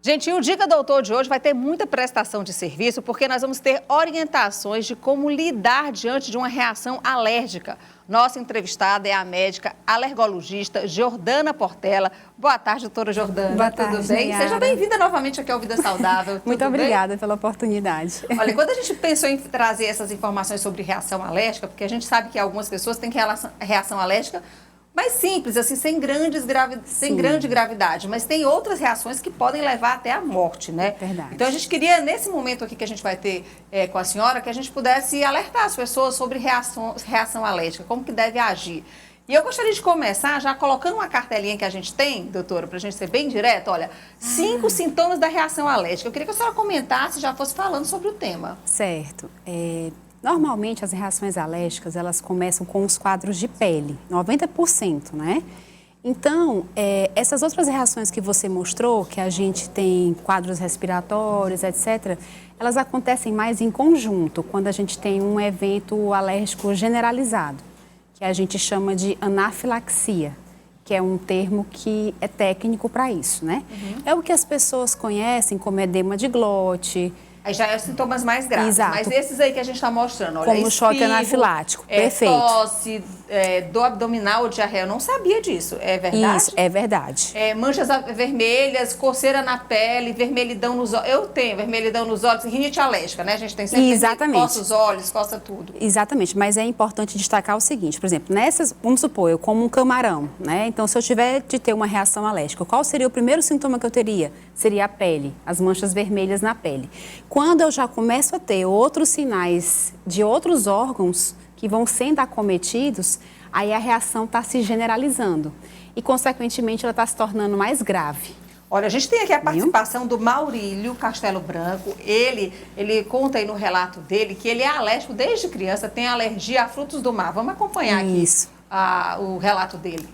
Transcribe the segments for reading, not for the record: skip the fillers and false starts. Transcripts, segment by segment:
Gente, e o Dica Doutor de hoje vai ter muita prestação de serviço, porque nós vamos ter orientações de como lidar diante de uma reação alérgica. Nossa entrevistada é a médica alergologista Jordana Portela. Boa tarde, doutora Jordana. Boa tarde, tudo bem? Nayara. Seja bem-vinda novamente aqui ao Vida Saudável. Muito obrigada pela oportunidade. Olha, quando a gente pensou em trazer essas informações sobre reação alérgica, porque a gente sabe que algumas pessoas têm reação alérgica mais simples, assim, sem grande gravidade, mas tem outras reações que podem levar até a morte, né? Verdade. Então a gente queria, nesse momento aqui que a gente vai ter com a senhora, que a gente pudesse alertar as pessoas sobre reação alérgica, como que deve agir. E eu gostaria de começar já colocando uma cartelinha que a gente tem, doutora, para a gente ser bem direto, olha, 5 sintomas da reação alérgica. Eu queria que a senhora comentasse, já fosse falando sobre o tema. Certo. Normalmente, as reações alérgicas, elas começam com os quadros de pele, 90%, né? Então, essas outras reações que você mostrou, que a gente tem quadros respiratórios, etc., elas acontecem mais em conjunto, quando a gente tem um evento alérgico generalizado, que a gente chama de anafilaxia, que é um termo que é técnico para isso, né? Uhum. É o que as pessoas conhecem como edema de glote. Aí já é os sintomas mais graves. Exato. Mas esses aí que a gente está mostrando, olha, como choque anafilático, perfeito. Tosse, dor abdominal ou diarreia, eu não sabia disso, é verdade? Isso, é verdade. Manchas vermelhas, coceira na pele, vermelhidão nos olhos. Eu tenho vermelhidão nos olhos, rinite alérgica, né? A gente tem sempre Exatamente. Coça os olhos, coça tudo. Exatamente, mas é importante destacar o seguinte, por exemplo, vamos supor, eu como um camarão, né? Então, se eu tiver de ter uma reação alérgica, qual seria o primeiro sintoma que eu teria? Seria a pele, as manchas vermelhas na pele. Quando eu já começo a ter outros sinais de outros órgãos que vão sendo acometidos, aí a reação está se generalizando e, consequentemente, ela está se tornando mais grave. Olha, a gente tem aqui a participação do Maurílio Castelo Branco. Ele conta aí no relato dele que ele é alérgico desde criança, tem alergia a frutos do mar. Vamos acompanhar aqui o relato dele.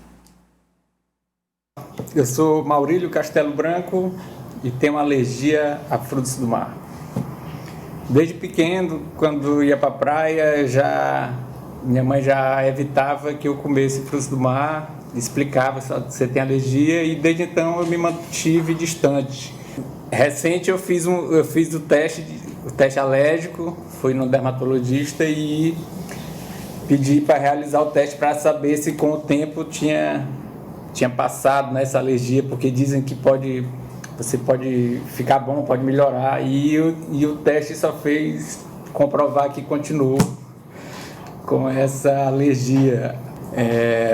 Eu sou Maurílio Castelo Branco e tenho alergia a frutos do mar. Desde pequeno, quando ia para a praia, minha mãe já evitava que eu comesse frutos do mar, explicava só que você tem alergia e desde então eu me mantive distante. Recente eu fiz o teste alérgico, fui no dermatologista e pedi para realizar o teste para saber se com o tempo tinha passado nessa alergia, porque dizem que você pode ficar bom, pode melhorar, e o teste só fez comprovar que continuou com essa alergia.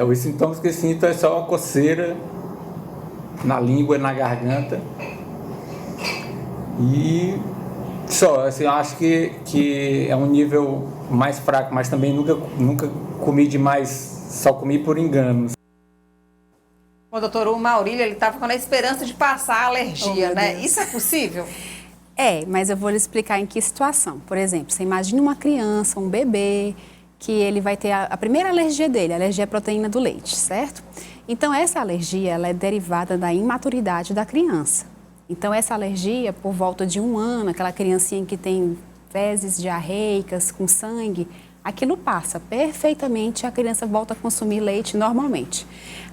Os sintomas que eu sinto é só uma coceira na língua e na garganta. E só, assim, eu acho que é um nível mais fraco, mas também nunca comi demais, só comi por engano. Bom, doutor, o Maurílio, ele estava com a esperança de passar a alergia, né? Deus. Isso é possível? Mas eu vou lhe explicar em que situação. Por exemplo, você imagina uma criança, um bebê, que ele vai ter a primeira alergia dele, a alergia à proteína do leite, certo? Então, essa alergia, ela é derivada da imaturidade da criança. Então, essa alergia, por volta de 1 ano, aquela criancinha que tem fezes diarreicas com sangue, aquilo passa perfeitamente, a criança volta a consumir leite normalmente.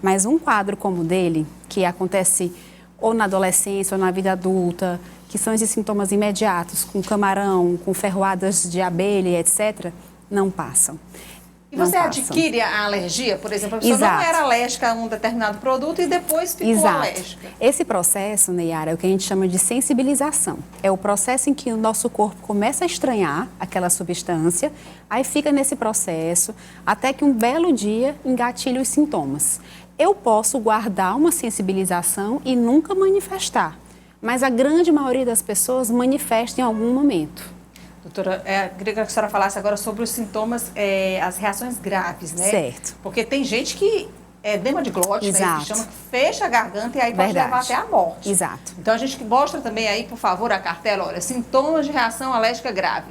Mas um quadro como o dele, que acontece ou na adolescência ou na vida adulta, que são esses sintomas imediatos, com camarão, com ferroadas de abelha, etc., não passam. E você adquire a alergia, por exemplo, a pessoa não era alérgica a um determinado produto e depois ficou alérgica. Esse processo, Nayara, é o que a gente chama de sensibilização. É o processo em que o nosso corpo começa a estranhar aquela substância, aí fica nesse processo até que um belo dia engatilha os sintomas. Eu posso guardar uma sensibilização e nunca manifestar, mas a grande maioria das pessoas manifesta em algum momento. Doutora, queria que a senhora falasse agora sobre os sintomas, as reações graves, né? Certo. Porque tem gente que edema de glote, né? Que chama que fecha a garganta e aí pode levar até a morte. Exato. Então a gente mostra também aí, por favor, a cartela, olha, sintomas de reação alérgica grave.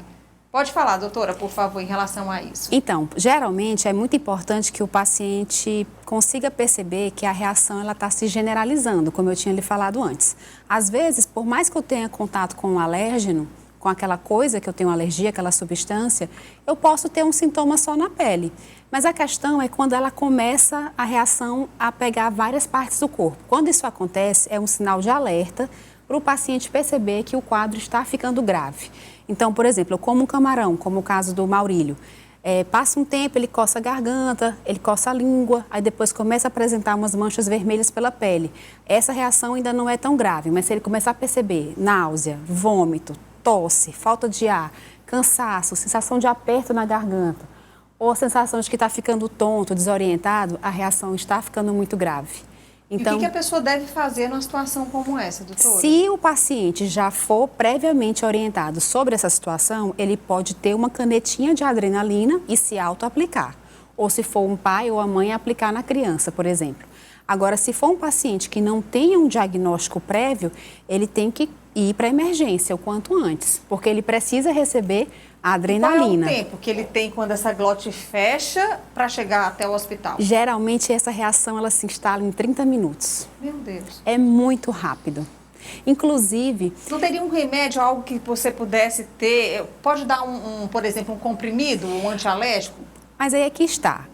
Pode falar, doutora, por favor, em relação a isso. Então, geralmente é muito importante que o paciente consiga perceber que a reação ela está se generalizando, como eu tinha lhe falado antes. Às vezes, por mais que eu tenha contato com um alérgeno, com aquela coisa que eu tenho alergia, aquela substância, eu posso ter um sintoma só na pele. Mas a questão é quando ela começa a reação a pegar várias partes do corpo. Quando isso acontece, é um sinal de alerta para o paciente perceber que o quadro está ficando grave. Então, por exemplo, eu como um camarão, como o caso do Maurílio. Passa um tempo, ele coça a garganta, ele coça a língua, aí depois começa a apresentar umas manchas vermelhas pela pele. Essa reação ainda não é tão grave, mas se ele começar a perceber náusea, vômito, tosse, falta de ar, cansaço, sensação de aperto na garganta, ou a sensação de que está ficando tonto, desorientado, a reação está ficando muito grave. Então, e o que a pessoa deve fazer numa situação como essa, doutora? Se o paciente já for previamente orientado sobre essa situação, ele pode ter uma canetinha de adrenalina e se auto-aplicar. Ou se for um pai ou a mãe, aplicar na criança, por exemplo. Agora, se for um paciente que não tenha um diagnóstico prévio, ele tem que ir para a emergência o quanto antes, porque ele precisa receber a adrenalina. Qual é o tempo que ele tem quando essa glote fecha para chegar até o hospital? Geralmente, essa reação ela se instala em 30 minutos. Meu Deus. É muito rápido. Inclusive... Não teria um remédio, algo que você pudesse ter? Pode dar, por exemplo, um comprimido, um antialérgico? Mas aí é que está.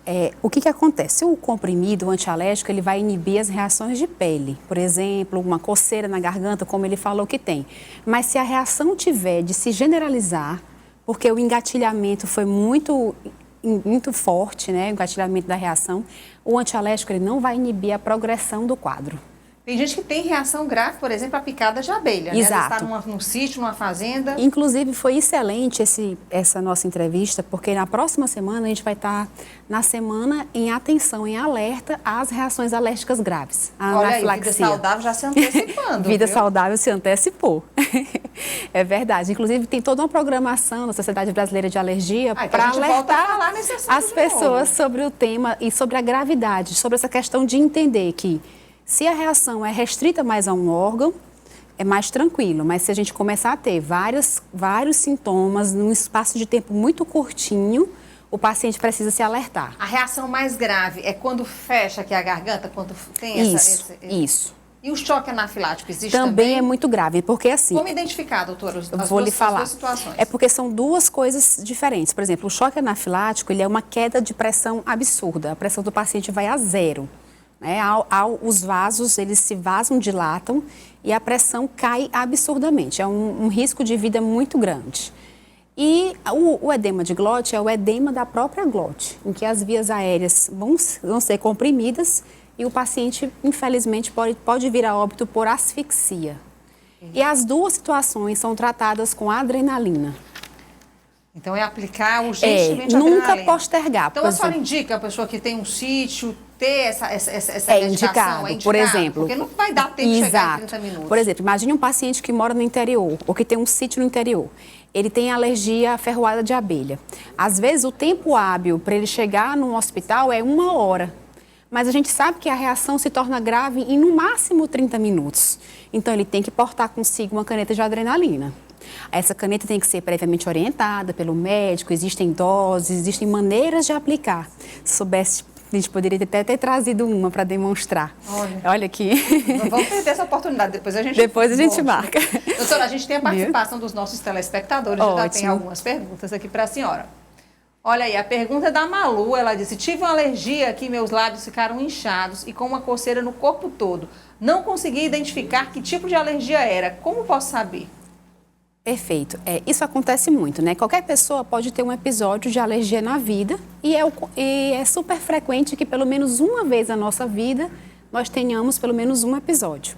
O que acontece? O comprimido, o antialérgico, ele vai inibir as reações de pele. Por exemplo, uma coceira na garganta, como ele falou que tem. Mas se a reação tiver de se generalizar, porque o engatilhamento foi muito forte, né? O engatilhamento da reação, o antialérgico ele não vai inibir a progressão do quadro. Tem gente que tem reação grave, por exemplo, a picada de abelha, né? Exato. Está num sítio, numa fazenda. Inclusive, foi excelente essa nossa entrevista, porque na próxima semana a gente vai estar na semana em atenção, em alerta às reações alérgicas graves. A Olha anafilaxia. aí, vida saudável já se antecipando. Vida viu? saudável se antecipou. É verdade. Inclusive, tem toda uma programação da Sociedade Brasileira de Alergia para alertar as pessoas sobre o tema e sobre a gravidade, sobre essa questão de entender que se a reação é restrita mais a um órgão, é mais tranquilo. Mas se a gente começar a ter vários sintomas num espaço de tempo muito curtinho, o paciente precisa se alertar. A reação mais grave é quando fecha aqui a garganta, quando tem Isso. E o choque anafilático existe também? É muito grave, porque assim... Como identificar, doutora, as duas situações? É porque são duas coisas diferentes. Por exemplo, o choque anafilático, ele é uma queda de pressão absurda. A pressão do paciente vai a zero. Né? Os vasos, eles se dilatam e a pressão cai absurdamente. É um risco de vida muito grande. E o edema de glote é o edema da própria glote, em que as vias aéreas vão ser comprimidas e o paciente, infelizmente, pode vir a óbito por asfixia. E as duas situações são tratadas com adrenalina. Então, é aplicar urgentemente a nunca adrenalina. postergar. Então, a senhora indica a pessoa que tem um sítio ter essa indicado, por exemplo. Porque não vai dar tempo de chegar em 30 minutos. Por exemplo, imagine um paciente que mora no interior ou que tem um sítio no interior. Ele tem alergia à ferroada de abelha. Às vezes, o tempo hábil para ele chegar num hospital é 1 hora. Mas a gente sabe que a reação se torna grave em, no máximo, 30 minutos. Então, ele tem que portar consigo uma caneta de adrenalina. Essa caneta tem que ser previamente orientada pelo médico, existem doses, existem maneiras de aplicar. Se soubesse, a gente poderia até ter trazido uma para demonstrar. Olha aqui. Não vamos perder essa oportunidade, depois a gente marca. Doutora, a gente tem a participação dos nossos telespectadores, já tem algumas perguntas aqui para a senhora. Olha aí, a pergunta é da Malu, ela disse: tive uma alergia aqui, meus lábios ficaram inchados e com uma coceira no corpo todo. Não consegui identificar que tipo de alergia era. Como posso saber? Perfeito. Isso acontece muito, né? Qualquer pessoa pode ter um episódio de alergia na vida e é super frequente que pelo menos uma vez na nossa vida nós tenhamos pelo menos um episódio.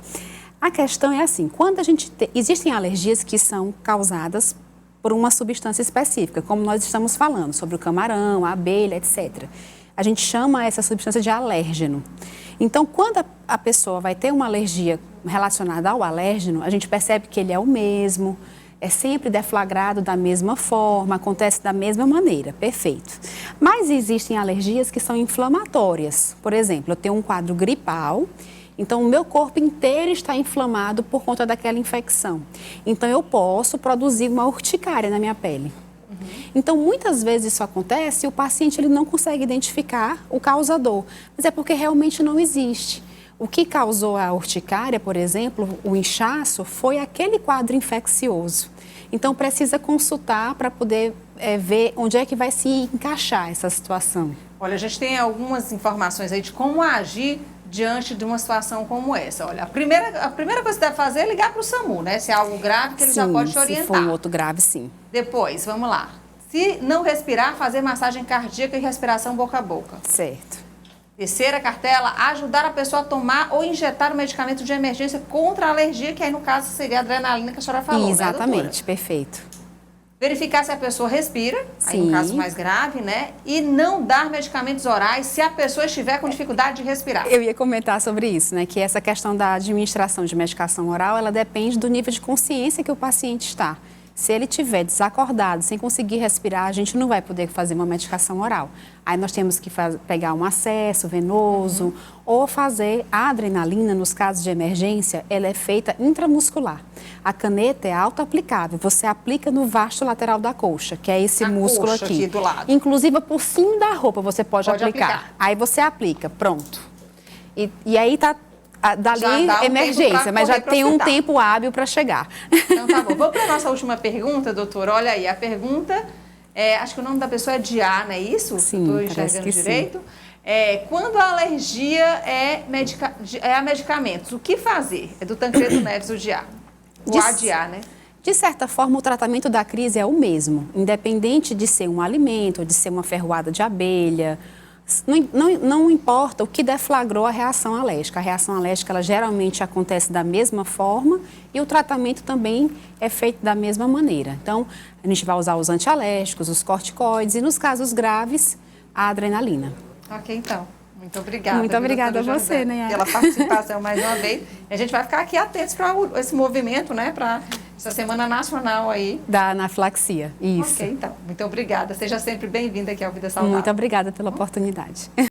A questão é assim, quando existem alergias que são causadas por uma substância específica, como nós estamos falando, sobre o camarão, a abelha, etc. A gente chama essa substância de alérgeno. Então, quando a pessoa vai ter uma alergia relacionada ao alérgeno, a gente percebe que ele é o mesmo, é sempre deflagrado da mesma forma, acontece da mesma maneira, perfeito. Mas existem alergias que são inflamatórias. Por exemplo, eu tenho um quadro gripal, então o meu corpo inteiro está inflamado por conta daquela infecção. Então eu posso produzir uma urticária na minha pele. Então, muitas vezes isso acontece e o paciente ele não consegue identificar o causador, mas é porque realmente não existe. O que causou a urticária, por exemplo, o inchaço, foi aquele quadro infeccioso. Então, precisa consultar para poder ver onde é que vai se encaixar essa situação. Olha, a gente tem algumas informações aí de como agir diante de uma situação como essa? Olha, a primeira coisa que você deve fazer é ligar para o SAMU, né? Se é algo grave, que ele já pode te orientar. Se for um outro grave, sim. Depois, vamos lá. Se não respirar, fazer massagem cardíaca e respiração boca a boca. Certo. Terceira cartela, ajudar a pessoa a tomar ou injetar o medicamento de emergência contra a alergia, que aí no caso seria a adrenalina que a senhora falou, Exatamente, né, perfeito. Verificar se a pessoa respira, aí Sim. no caso mais grave, né? E não dar medicamentos orais se a pessoa estiver com dificuldade de respirar. Eu ia comentar sobre isso, né? Que essa questão da administração de medicação oral, ela depende do nível de consciência que o paciente está. Se ele estiver desacordado, sem conseguir respirar, a gente não vai poder fazer uma medicação oral. Aí nós temos que pegar um acesso venoso ou fazer a adrenalina, nos casos de emergência, ela é feita intramuscular. A caneta é auto-aplicável, você aplica no vasto lateral da coxa, que é esse músculo coxa aqui do lado. Inclusive por cima da roupa você pode aplicar. Aí você aplica, pronto. E aí tá... Dali, emergência, mas já tem um tempo hábil para chegar. Então tá bom. Vamos para a nossa última pergunta, doutora. Olha aí, a pergunta, acho que o nome da pessoa é Diá, não é isso? Sim, estou enxergando direito. Quando a alergia é a medicamentos, o que fazer? É do Tancredo Neves, o Diá. O ADA, né? De certa forma, o tratamento da crise é o mesmo, independente de ser um alimento, de ser uma ferroada de abelha. Não importa o que deflagrou a reação alérgica. A reação alérgica, ela geralmente acontece da mesma forma e o tratamento também é feito da mesma maneira. Então, a gente vai usar os antialérgicos, os corticoides e, nos casos graves, a adrenalina. Ok, então. Muito obrigada. Muito obrigada a você, né? Pela participação mais uma vez. E a gente vai ficar aqui atentos para esse movimento, né? Para essa Semana Nacional aí. Da anafilaxia, isso. Ok, então. Muito obrigada. Seja sempre bem-vinda aqui ao Vida Saudável. Muito obrigada pela oportunidade.